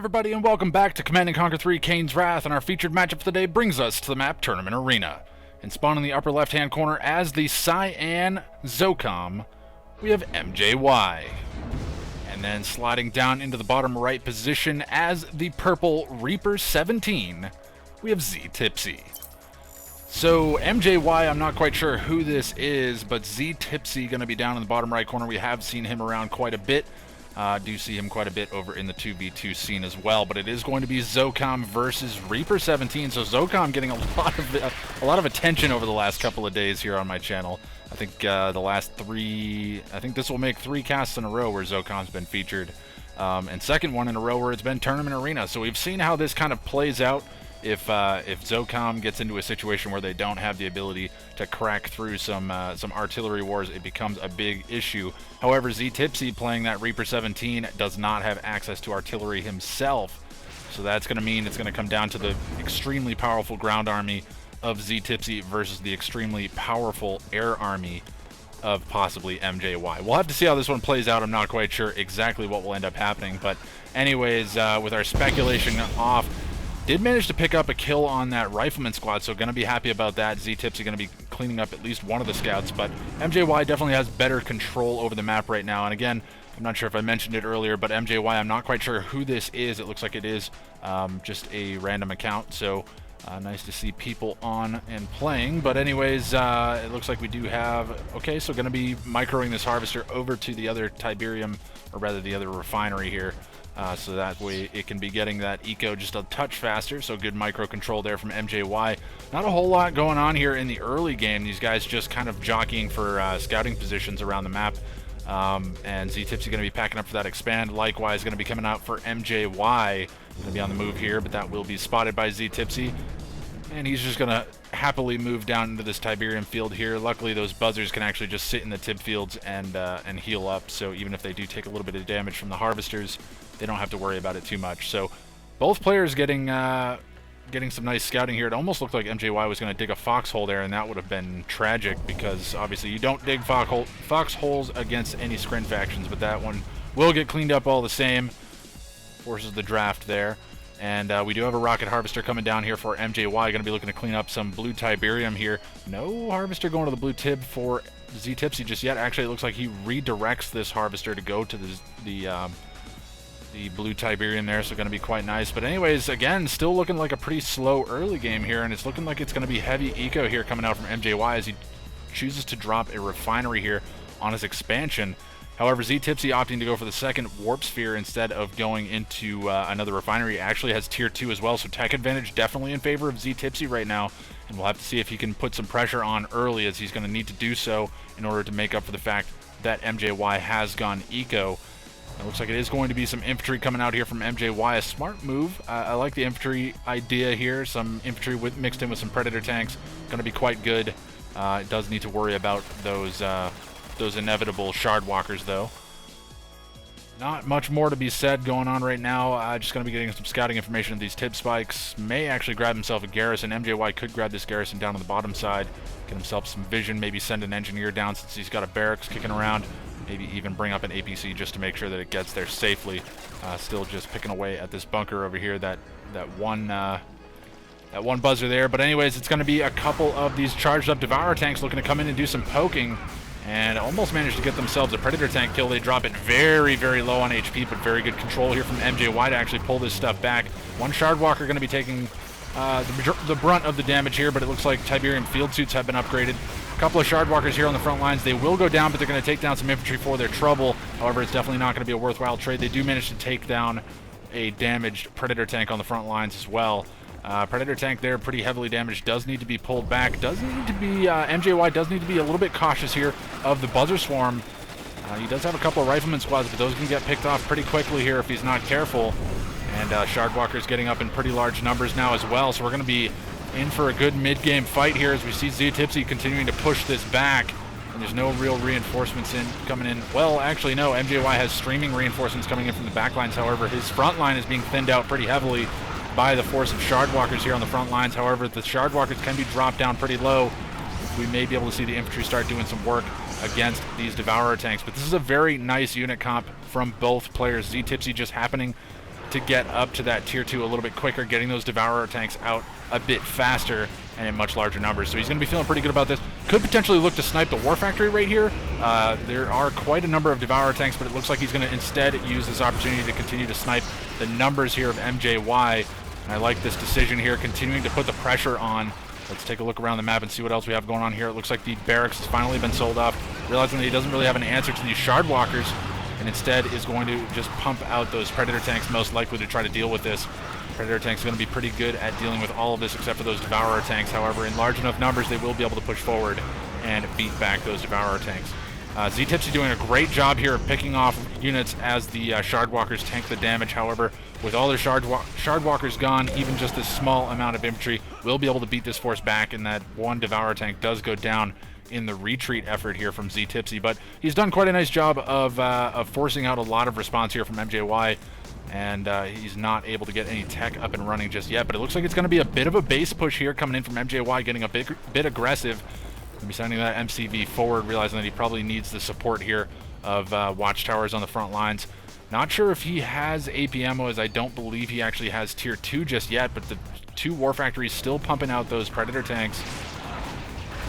everybody, and welcome back to Command & Conquer 3 Kane's Wrath, and our featured matchup for the day brings us to the map Tournament Arena. And spawned in the upper left-hand corner as the Cyan ZOCOM, we have MJY. And then sliding down into the bottom right position as the purple R17, we have Z+Tipzee. So MJY, I'm not quite sure who this is, but Z+Tipzee going to be down in the bottom right corner. We have seen him around quite a bit. Do see him quite a bit over in the 2v2 scene as well, but it is going to be ZOCOM versus R17. So ZOCOM getting a lot of attention over the last couple of days here on my channel. I think I think this will make 3 casts in a row where ZOCOM's been featured, and second one in a row where it's been Tournament Arena. So we've seen how this kind of plays out. If ZOCOM gets into a situation where they don't have the ability to crack through some artillery wars, it becomes a big issue. However, Z+Tipzee playing that R17 does not have access to artillery himself, so that's going to mean it's going to come down to the extremely powerful ground army of Z+Tipzee versus the extremely powerful air army of possibly MJY. We'll have to see how this one plays out. I'm not quite sure exactly what will end up happening, but anyways, with our speculation off, did manage to pick up a kill on that rifleman squad, so going to be happy about that. Z+Tipzee going to be cleaning up at least one of the scouts, but MJY definitely has better control over the map right now. And again, I'm not sure if I mentioned it earlier, but MJY, I'm not quite sure who this is. It looks like it is just a random account, so nice to see people on and playing. But anyways, it looks like we do have... Okay, so going to be microing this harvester over to the other Tiberium, or rather the other refinery here. So that way it can be getting that eco just a touch faster, so good micro control there from MJY. Not a whole lot going on here in the early game. These guys just kind of jockeying for scouting positions around the map. And Z+Tipzee going to be packing up for that expand. Likewise, going to be coming out for MJY. Going to be on the move here, but that will be spotted by Z+Tipzee. And he's just going to happily move down into this Tiberium field here. Luckily, those buzzers can actually just sit in the Tib fields and heal up. So even if they do take a little bit of damage from the harvesters, they don't have to worry about it too much. So both players getting some nice scouting here. It almost looked like MJY was going to dig a foxhole there, and that would have been tragic because obviously you don't dig foxholes against any scrin factions, but that one will get cleaned up all the same. Forces the draft there. And we do have a rocket harvester coming down here for MJY. Going to be looking to clean up some blue Tiberium here. No harvester going to the blue Tib for Z+Tipzee just yet. Actually, it looks like he redirects this harvester to go to the blue Tiberium there, so going to be quite nice. But anyways, again, still looking like a pretty slow early game here, and it's looking like it's going to be heavy eco here coming out from MJY as he chooses to drop a refinery here on his expansion. However, Z+Tipzee opting to go for the second warp sphere instead of going into another refinery. Actually has tier 2 as well, so tech advantage definitely in favor of Z+Tipzee right now, and we'll have to see if he can put some pressure on early, as he's going to need to do so in order to make up for the fact that MJY has gone eco. It looks like it is going to be some infantry coming out here from MJY. A smart move. I like the infantry idea here. Some infantry mixed in with some predator tanks. Going to be quite good. It does need to worry about those inevitable shard walkers, though. Not much more to be said going on right now. Just going to be getting some scouting information of these tip spikes. May actually grab himself a garrison. MJY could grab this garrison down on the bottom side. Get himself some vision. Maybe send an engineer down since he's got a barracks kicking around. Maybe even bring up an APC just to make sure that it gets there safely. Still just picking away at this bunker over here. That one buzzer there. But anyways, it's going to be a couple of these charged up Devourer tanks looking to come in and do some poking. And almost managed to get themselves a Predator tank kill. They drop it very, very low on HP, but very good control here from MJY to actually pull this stuff back. One Shard Walker going to be taking the brunt of the damage here, but it looks like Tiberium field suits have been upgraded. A couple of Shard Walkers here on the front lines. They will go down, but they're going to take down some infantry for their trouble. However, it's definitely not going to be a worthwhile trade. They do manage to take down a damaged Predator tank on the front lines as well. Predator tank there, pretty heavily damaged, does need to be pulled back. Does need to be, MJY does need to be a little bit cautious here of the Buzzer Swarm. He does have a couple of Rifleman squads, but those can get picked off pretty quickly here if he's not careful. And Shardwalker's getting up in pretty large numbers now as well, so we're going to be in for a good mid-game fight here as we see Z+Tipzee continuing to push this back. And there's no real reinforcements coming in. Well, actually, no. MJY has streaming reinforcements coming in from the back lines. However, his front line is being thinned out pretty heavily by the force of Shardwalkers here on the front lines. However, the Shardwalkers can be dropped down pretty low. We may be able to see the infantry start doing some work against these Devourer tanks. But this is a very nice unit comp from both players. Z+Tipzee just happening to get up to that tier 2 a little bit quicker, getting those Devourer tanks out a bit faster and in much larger numbers. So he's going to be feeling pretty good about this. Could potentially look to snipe the War Factory right here. There are quite a number of Devourer tanks, but it looks like he's going to instead use this opportunity to continue to snipe the numbers here of MJY. And I like this decision here, continuing to put the pressure on. Let's take a look around the map and see what else we have going on here. It looks like the barracks has finally been sold off, realizing that he doesn't really have an answer to these Shard Walkers, and instead is going to just pump out those Predator tanks, most likely to try to deal with this. Predator tanks are going to be pretty good at dealing with all of this except for those Devourer tanks. However, in large enough numbers, they will be able to push forward and beat back those Devourer tanks. z+Tipzee doing a great job here of picking off units as the Shard Walkers tank the damage. However, with all their Shard Walkers gone, even just this small amount of infantry will be able to beat this force back, and that one Devourer tank does go down in the retreat effort here from z+Tipzee. But he's done quite a nice job of forcing out a lot of response here from MJY, and he's not able to get any tech up and running just yet. But it looks like it's going to be a bit of a base push here coming in from MJY, getting a bit aggressive. Be sending that MCV forward, realizing that he probably needs the support here of watchtowers on the front lines. Not sure if he has AP ammo, as I don't believe he actually has tier 2 just yet, but the 2 War Factories still pumping out those Predator tanks.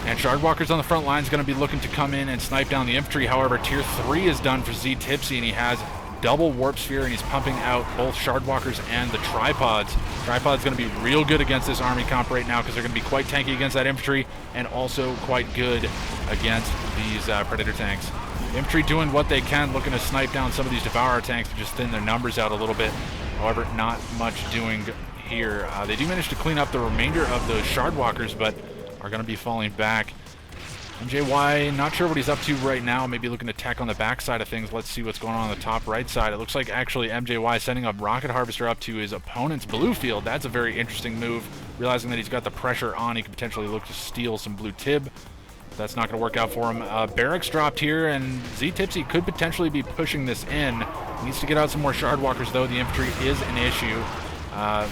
And Shard Walkers on the front line is going to be looking to come in and snipe down the infantry. However, tier 3 is done for z+Tipzee, and he has double Warp Sphere, and he's pumping out both Shard Walkers and the Tripods. Tripod's going to be real good against this army comp right now, because they're going to be quite tanky against that infantry and also quite good against these Predator tanks. Infantry doing what they can, looking to snipe down some of these Devourer tanks to just thin their numbers out a little bit. However, not much doing here. They do manage to clean up the remainder of those Shard Walkers, but are going to be falling back. MJY, not sure what he's up to right now. Maybe looking to tech on the back side of things. Let's see what's going on the top right side. It looks like actually MJY sending a Rocket Harvester up to his opponent's blue field. That's a very interesting move. Realizing that he's got the pressure on, he could potentially look to steal some blue Tib. That's not going to work out for him. Barracks dropped here, and z+Tipzee could potentially be pushing this in. He needs to get out some more Shard Walkers, though. The infantry is an issue.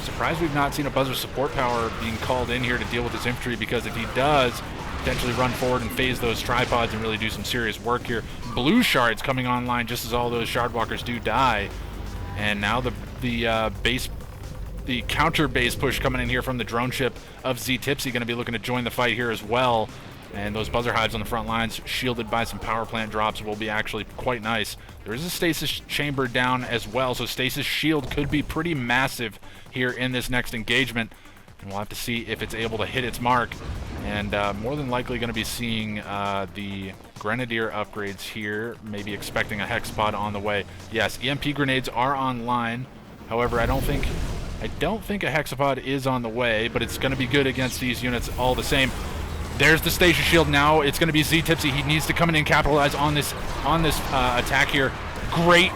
Surprised we've not seen a Buzzer support power being called in here to deal with this infantry, because if he does, potentially run forward and phase those Tripods and really do some serious work here. Blue Shards coming online just as all those Shard Walkers do die. And now the counter base push coming in here from the drone ship of z+Tipzee, going to be looking to join the fight here as well. And those Buzzer Hives on the front lines, shielded by some power plant drops, will be actually quite nice. There is a stasis chamber down as well, so stasis shield could be pretty massive here in this next engagement. And we'll have to see if it's able to hit its mark. And more than likely going to be seeing the Grenadier upgrades here, maybe expecting a Hexapod on the way. Yes, EMP grenades are online. However, I don't think a Hexapod is on the way, but it's going to be good against these units all the same. There's the stasis shield now. It's going to be z+Tipzee. He needs to come in and capitalize on this attack here. Great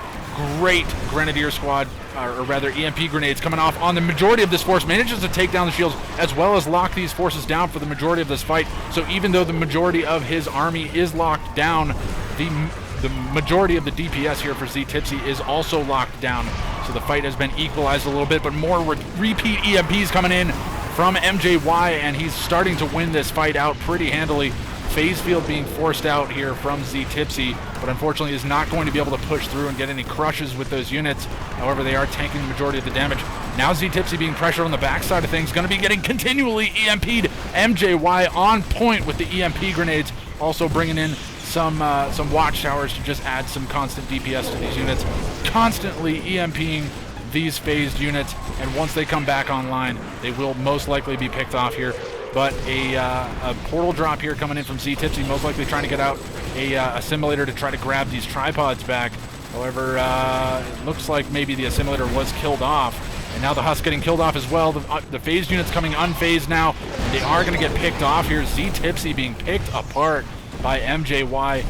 Grenadier squad, or rather EMP grenades coming off on the majority of this force. Manages to take down the shields as well as lock these forces down for the majority of this fight. So even though the majority of his army is locked down, the majority of the DPS here for z+Tipzee is also locked down. So the fight has been equalized a little bit, but more repeat EMPs coming in from MJY, and he's starting to win this fight out pretty handily. Phase field being forced out here from z+Tipzee, but unfortunately is not going to be able to push through and get any crushes with those units. However, they are tanking the majority of the damage. Now z+Tipzee being pressured on the backside of things, going to be getting continually EMP'd. MJY on point with the EMP grenades, also bringing in some watchtowers to just add some constant DPS to these units, constantly EMPing these phased units, and once they come back online, they will most likely be picked off here. But a portal drop here coming in from z+Tipzee, most likely trying to get out a assimilator to try to grab these Tripods back. However, it looks like maybe the assimilator was killed off, and now the Husk getting killed off as well. The phased units coming unphased now, and they are going to get picked off here. z+Tipzee being picked apart by MJY.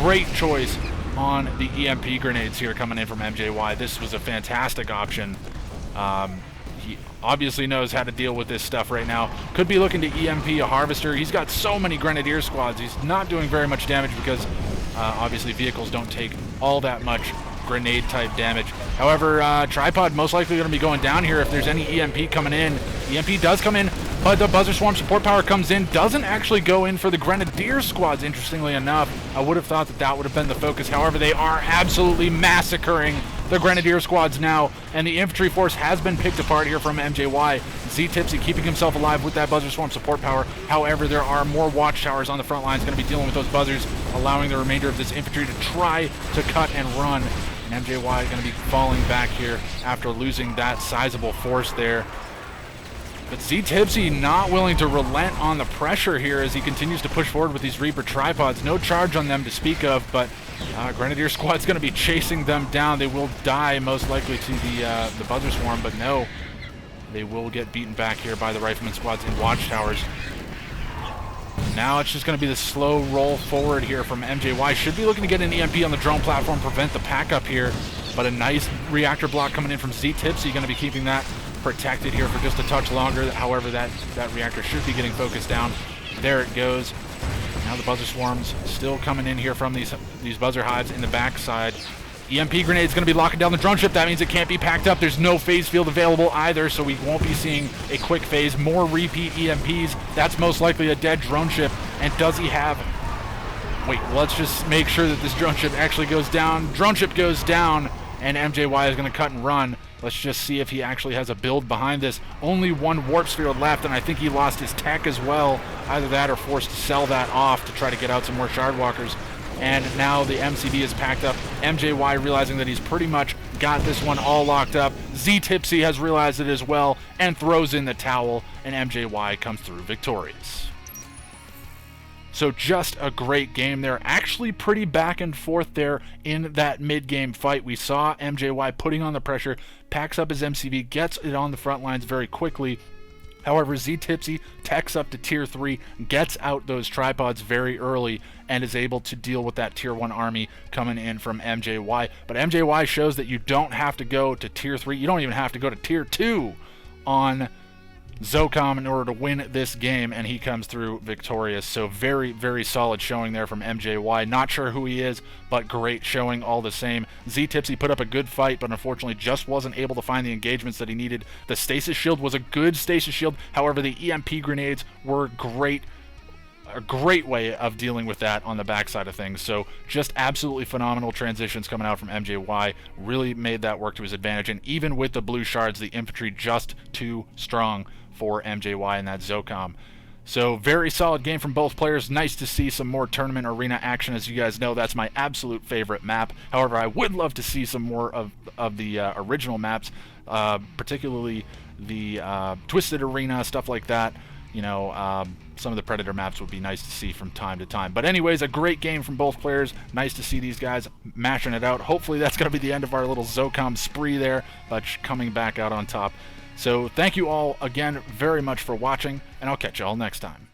Great choice on the EMP grenades here coming in from MJY. This was a fantastic option. He obviously knows how to deal with this stuff right now. Could be looking to EMP a Harvester. He's got so many Grenadier squads. He's not doing very much damage because obviously vehicles don't take all that much grenade type damage. However, Tripod most likely going to be going down here if there's any EMP coming in. EMP does come in, but the Buzzer Swarm support power comes in. Doesn't actually go in for the Grenadier squads, interestingly enough. I would have thought that would have been the focus. However, they are absolutely massacring the Grenadier squads now, and the infantry force has been picked apart here from MJY. z+Tipzee keeping himself alive with that Buzzer Swarm support power. However, there are more watchtowers on the front lines going to be dealing with those buzzers, allowing the remainder of this infantry to try to cut and run. And MJY is going to be falling back here after losing that sizable force there. But z+Tipzee not willing to relent on the pressure here as he continues to push forward with these Reaper tripods. No charge on them to speak of, but Grenadier squad's going to be chasing them down. They will die most likely to the Buzzer Swarm, but no, they will get beaten back here by the Rifleman squads in watchtowers. Now it's just going to be the slow roll forward here from MJY. Should be looking to get an EMP on the drone platform, prevent the pack up here, but a nice reactor block coming in from z+Tipzee, going to be keeping that protected here for just a touch longer. However, that reactor should be getting focused down. There it goes. Now the Buzzer Swarms still coming in here from these Buzzer Hives in the backside. EMP grenade is going to be locking down the drone ship. That means it can't be packed up. There's no phase field available either, so we won't be seeing a quick phase. More repeat EMPs. That's most likely a dead drone ship. And does he have... Wait, let's just make sure that this drone ship actually goes down. Drone ship goes down, and MJY is going to cut and run. Let's just see if he actually has a build behind this. Only one warp sphere left, and I think he lost his tech as well. Either that or forced to sell that off to try to get out some more Shardwalkers. And now the MCB is packed up. MJY realizing that he's pretty much got this one all locked up. z+Tipzee has realized it as well and throws in the towel, and MJY comes through victorious. So just a great game there. Actually pretty back and forth there in that mid-game fight. We saw MJY putting on the pressure, packs up his MCV, gets it on the front lines very quickly. However, z+Tipzee techs up to tier 3, gets out those tripods very early, and is able to deal with that tier 1 army coming in from MJY. But MJY shows that you don't have to go to tier 3, you don't even have to go to tier 2 on ZOCOM in order to win this game, and he comes through victorious. So very, very solid showing there from MJY. Not sure who he is, but great showing all the same. z+Tipzee put up a good fight, but unfortunately just wasn't able to find the engagements that he needed. The stasis shield was a good stasis shield. However, the EMP grenades were great. A great way of dealing with that on the backside of things. So just absolutely phenomenal transitions coming out from MJY. Really made that work to his advantage. And even with the blue shards, the infantry just too strong for MJY in that ZOCOM. So very solid game from both players. Nice to see some more tournament arena action. As you guys know, that's my absolute favorite map. However, I would love to see some more of the original maps, particularly the Twisted Arena, stuff like that. You know, some of the Predator maps would be nice to see from time to time. But anyways, a great game from both players. Nice to see these guys mashing it out. Hopefully that's going to be the end of our little ZOCOM spree there, but coming back out on top. So thank you all again very much for watching, and I'll catch you all next time.